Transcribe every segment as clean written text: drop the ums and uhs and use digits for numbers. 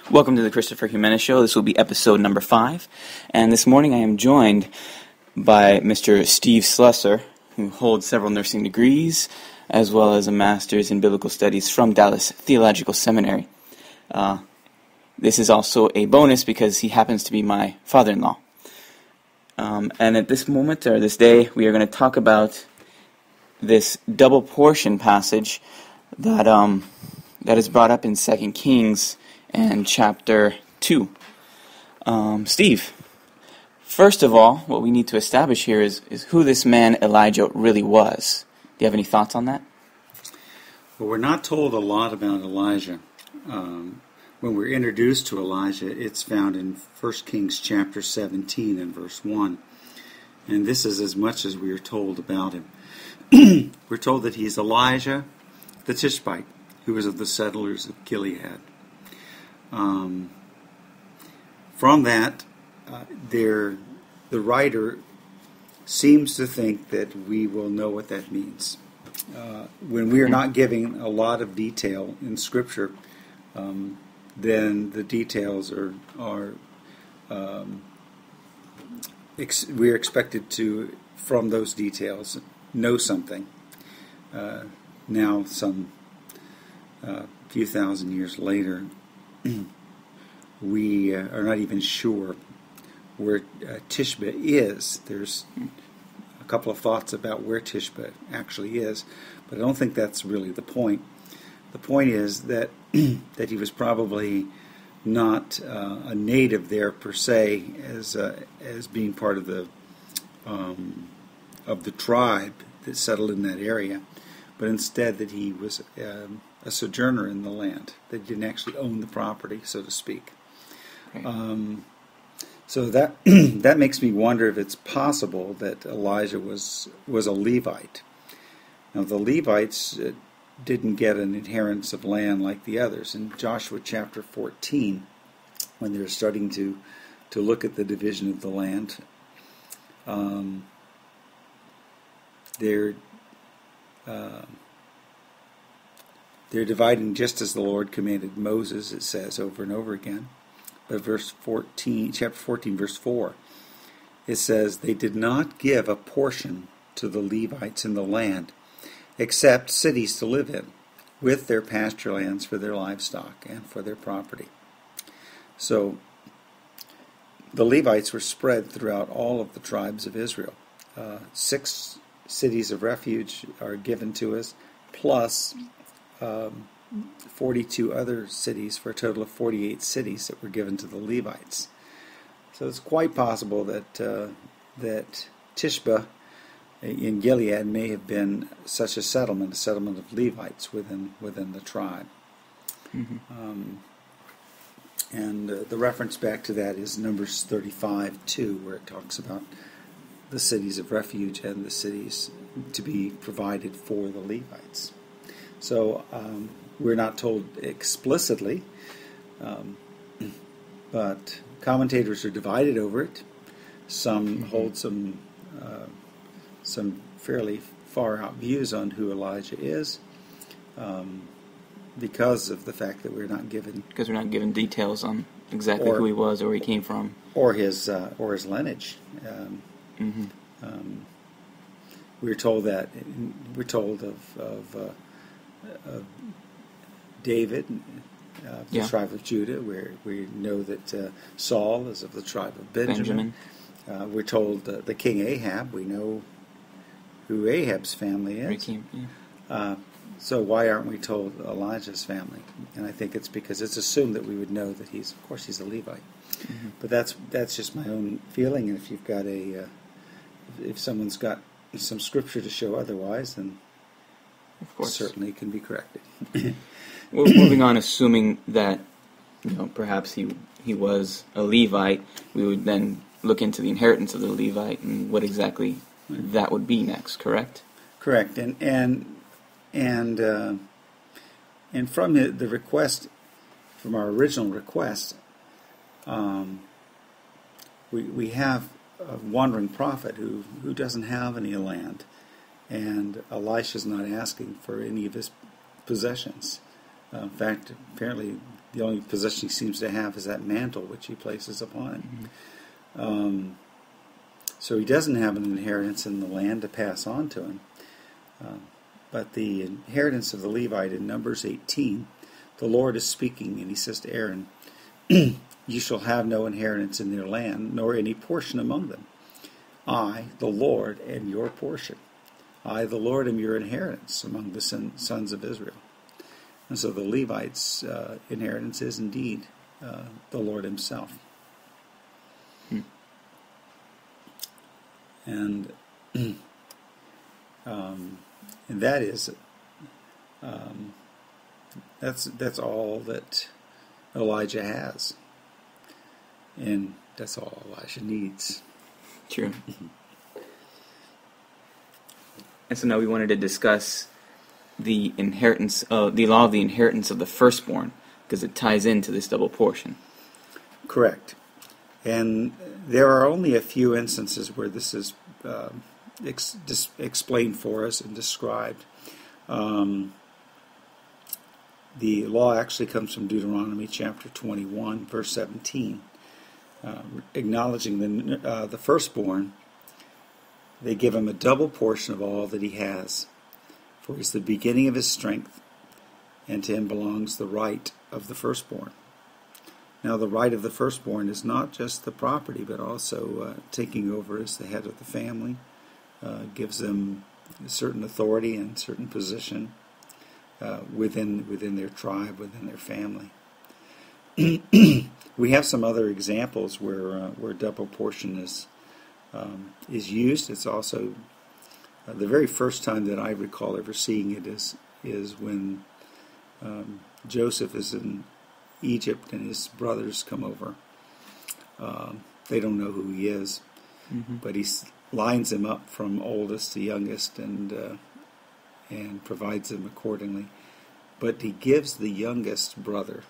Welcome to the Christopher Jimenez Show. This will be episode number 5. And this morning I am joined by Mr. Steve Slusser, who holds several nursing degrees, as well as a master's in biblical studies from Dallas Theological Seminary. This is also a bonus because he happens to be my father-in-law. And at this moment, or this day, we are going to talk about this double portion passage that is brought up in 2 Kings and chapter 2. Steve, first of all, what we need to establish here is who this man Elijah really was. Do you have any thoughts on that? Well, we're not told a lot about Elijah. When we're introduced to Elijah, it's found in 1 Kings chapter 17 and verse 1. And this is as much as we are told about him. We're told that he's Elijah the Tishbite, who was of the settlers of Gilead. From that, the writer seems to think that we will know what that means. When we are not giving a lot of detail in Scripture, then the details we are expected to, from those details, know something. Now, some few thousand years later, we are not even sure where Tishbe is. There's a couple of thoughts about where Tishbe actually is, but I don't think that's really the point. The point is that that he was probably not a native there per se, as being part of the tribe that settled in that area, but instead that he was a sojourner in the land, that didn't actually own the property, so to speak. Right. So that that makes me wonder if it's possible that Elijah was a Levite. Now, the Levites didn't get an inheritance of land like the others. In Joshua chapter 14, when they're starting to look at the division of the land, they're dividing just as the Lord commanded Moses, it says over and over again. But chapter 14, verse 4, it says, "They did not give a portion to the Levites in the land, except cities to live in, with their pasture lands for their livestock and for their property." So the Levites were spread throughout all of the tribes of Israel. 6 cities of refuge are given to us, plus 42 other cities, for a total of 48 cities that were given to the Levites. So it's quite possible that Tishbe in Gilead may have been such a settlement of Levites within the tribe. Mm-hmm. And the reference back to that is Numbers 35:2, where it talks about the cities of refuge and the cities to be provided for the Levites. So we're not told explicitly, but commentators are divided over it. Some hold some fairly far out views on who Elijah is, because of the fact that we're not given details on exactly who he was or where he came from, or his lineage. We're told of David, the tribe of Judah, where we know that Saul is of the tribe of Benjamin. We're told the king Ahab. We know who Ahab's family is. So why aren't we told Elijah's family? And I think it's because it's assumed that we would know that he's a Levite. Mm-hmm. But that's just my own feeling. And if you've got if someone's got some scripture to show otherwise, then of course certainly it can be corrected. Well, moving on, assuming that perhaps he was a Levite, we would then look into the inheritance of the Levite and what exactly that would be next. Correct? Correct. And from the request, from our original request, we have a wandering prophet who doesn't have any land, and Elisha's not asking for any of his possessions. In fact, apparently The only possession he seems to have is that mantle which he places upon him. So he doesn't have an inheritance in the land to pass on to him. But the inheritance of the Levite in Numbers 18, the Lord is speaking, and he says to Aaron, "You shall have no inheritance in their land, nor any portion among them. I, the Lord, am your portion. I, the Lord, am your inheritance among the sons of Israel." And so the Levites' inheritance is indeed the Lord himself. And that is that's all that Elijah has, and that's all Elijah needs. True. And so now we wanted to discuss the inheritance of the law of the inheritance of the firstborn, because it ties into this double portion. Correct. And there are only a few instances where this is explained for us and described. The law actually comes from Deuteronomy chapter 21, verse 17. Acknowledging the firstborn, they give him a double portion of all that he has, for he's the beginning of his strength, and to him belongs the right of the firstborn. Now, the right of the firstborn is not just the property, but also taking over as the head of the family, gives them a certain authority and certain position within their tribe, within their family. We have some other examples where double portion is used. It's also the very first time that I recall ever seeing it is when Joseph is in Egypt and his brothers come over. They don't know who he is, but he lines them up from oldest to youngest and provides them accordingly. But he gives the youngest brother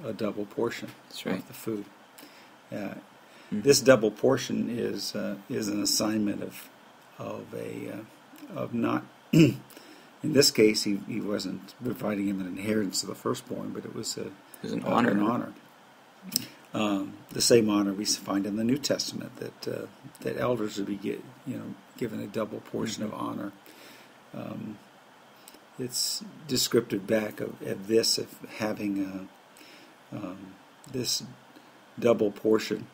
a double portion of the food. This double portion is an assignment of not. In this case, he wasn't providing him an inheritance of the firstborn, but it was an honor. The same honor we find in the New Testament, that elders would be given a double portion of honor. It's descriptive back of having this double portion.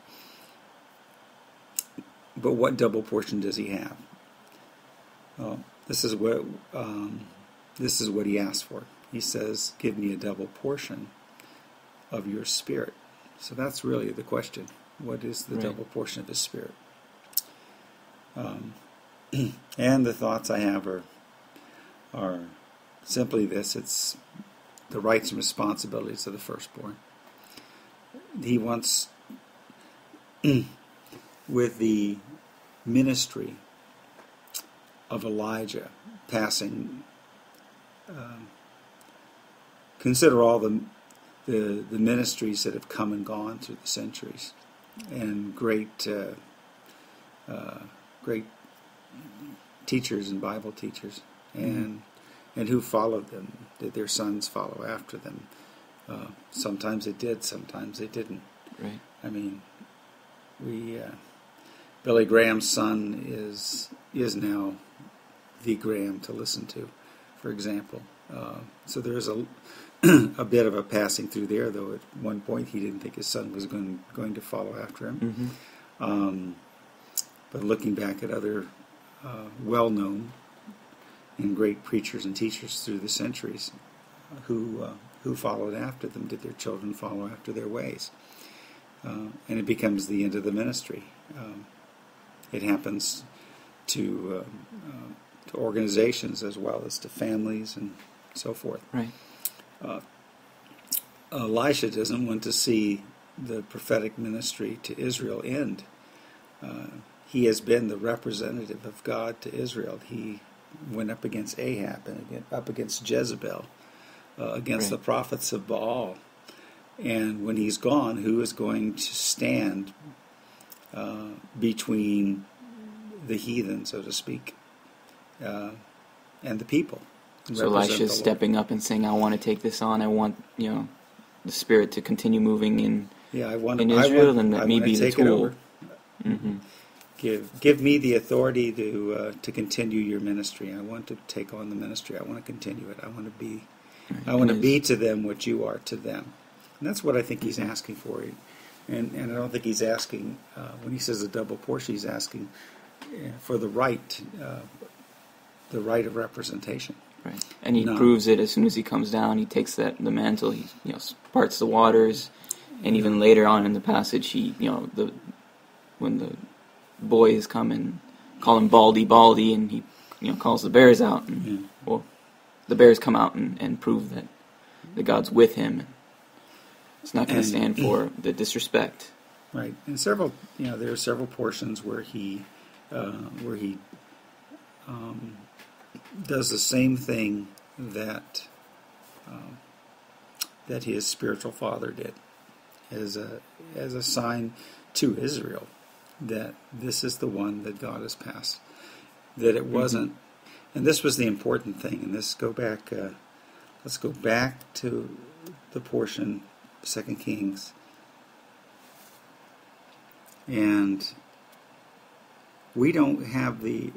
But what double portion does he have? This is what he asked for. He says, "Give me a double portion of your spirit." So that's really the question. What is the double portion of his spirit? And the thoughts I have are simply this: it's the rights and responsibilities of the firstborn. He wants, with the ministry of Elijah passing, consider all the ministries that have come and gone through the centuries, and great teachers and Bible teachers, and who followed them. Did their sons follow after them? Sometimes they did, sometimes they didn't. Right. I mean, Billy Graham's son is now the Graham to listen to, for example. So there is a bit of a passing through there, though at one point he didn't think his son was going to follow after him. But looking back at other well-known and great preachers and teachers through the centuries who followed after them, did their children follow after their ways? And it becomes the end of the ministry. It happens to organizations as well as to families and so forth. Right. Elisha doesn't want to see the prophetic ministry to Israel end. He has been the representative of God to Israel. He went up against Ahab and up against Jezebel, against the prophets of Baal. And when he's gone, who is going to stand between the heathen, so to speak, and the people? So Elisha's stepping up and saying, "I want to take this on. I want, the Spirit to continue moving in Israel, and that me be the tool. Mm-hmm. Give me the authority to continue your ministry. I want to take on the ministry. I want to continue it. I want to be to them what you are to them. And that's what I think he's asking for. And I don't think he's asking, when he says a double portion, he's asking for the right of representation. Right. And he proves it as soon as he comes down. He takes the mantle, he parts the waters, and even later on in the passage, when the boys come and call him Baldy, and he calls the bears out, and the bears come out and prove that God's with him. It's not going to stand for the disrespect. Right, and there are several portions where he does the same thing that his spiritual father did, as a sign to Israel that this is the one that God has passed. That it wasn't, and this was the important thing. And let's go back to the portion, 2 Kings, and we don't have the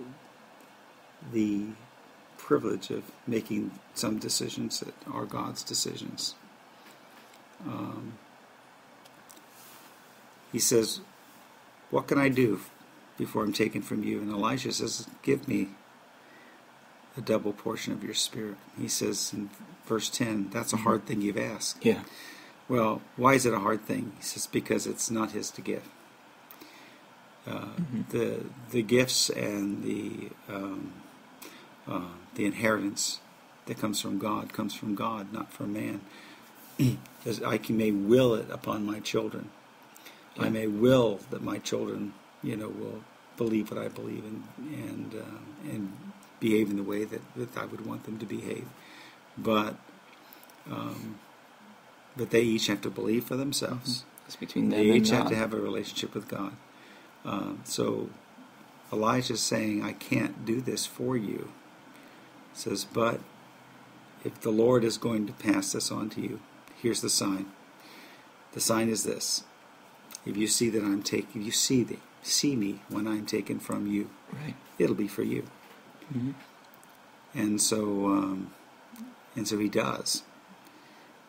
privilege of making some decisions that are God's decisions. He says, "What can I do before I'm taken from you?" And Elijah says, "Give me a double portion of your spirit." He says in verse 10, "That's a hard thing you've asked." Yeah. Well, why is it a hard thing? He says, because it's not his to give. The gifts and the inheritance that comes from God, not from man. As I may will it upon my children. Yeah. I may will that my children, will believe what I believe and behave in the way that I would want them to behave. But they each have to believe for themselves. It's between them and God. They each have to God. have a relationship with God. So Elijah's saying, "I can't do this for you." He says, "But if the Lord is going to pass this on to you, here's the sign. The sign is this: if you see that I'm taken, you see me when I'm taken from you, right, it'll be for you." Mm-hmm. And so he does.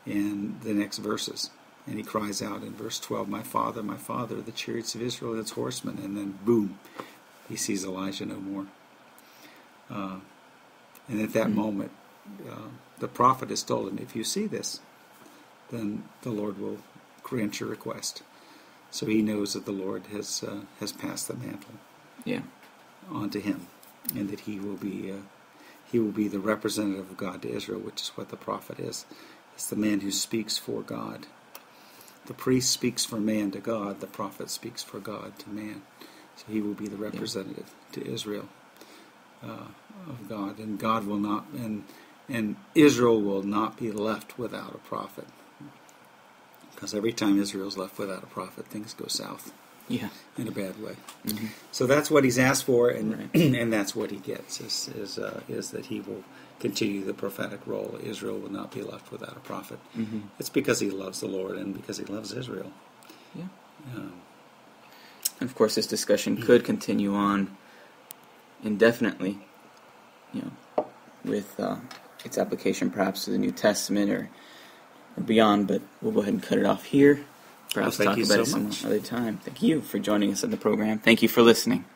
In the next verses, and he cries out in verse 12, my father, the chariots of Israel and its horsemen." And then, boom, he sees Elijah no more. And at that moment, the prophet has told him, "If you see this, then the Lord will grant your request." So he knows that the Lord has passed the mantle on to him, and that he will be the representative of God to Israel, which is what the prophet is. It's the man who speaks for God. The priest speaks for man to God. The prophet speaks for God to man. So he will be the representative to Israel of God, and God will not, and Israel will not be left without a prophet. Because every time Israel's left without a prophet, things go south. Yeah. In a bad way. Mm-hmm. So that's what he's asked for, and right. and that's what he gets, is that he will continue the prophetic role. Israel will not be left without a prophet. Mm-hmm. It's because he loves the Lord and because he loves Israel. Yeah. And of course, this discussion could continue on indefinitely, with its application perhaps to the New Testament or beyond, but we'll go ahead and cut it off here. Perhaps talk about it some other time. Thank you for joining us on the program. Thank you for listening.